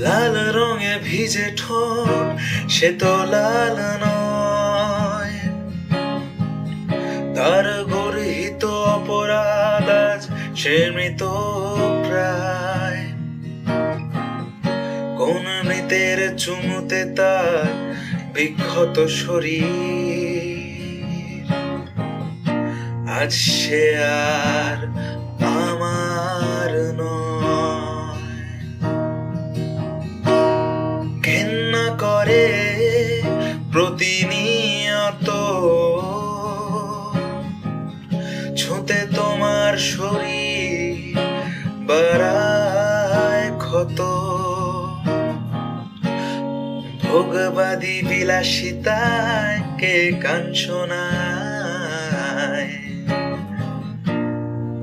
লাল রঙে ভিজে ঠোঁট, সে তো লাল নয়। তার গর্হিত অপরাধ আজ সে মৃত প্রায়। কোন মৃতের চুমুতে তার বিক্ষত শরীর, আজ সে আর আমার নয়। ঘেন্না করে প্রতিনিয়ত ছুঁতে তোমার শরীর, বাড়ায় ক্ষত। ভোগবাদী বিলাসিতায় কে কাঞ্চনায়,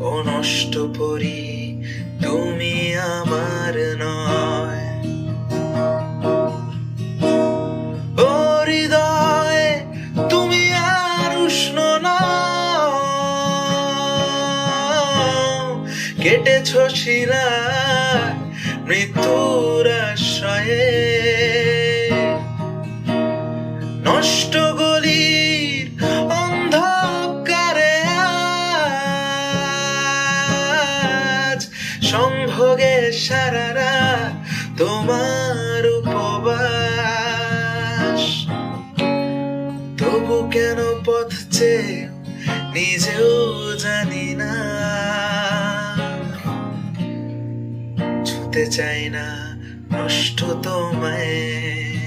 ও নষ্ট পরি তুমি আমার নয়। ও হৃদয় তুমি আর উষ্ণ নও, কেটেছ শিরা মৃত্যুর আশ্রয়ে। নষ্ট গলির অন্ধকারে আজ সম্ভোগে সারারা তোমার উপবাস। তবু কেন পথ চেয়ে নিজেও জানি না, ছুতে চাই না নষ্ট তোমায়।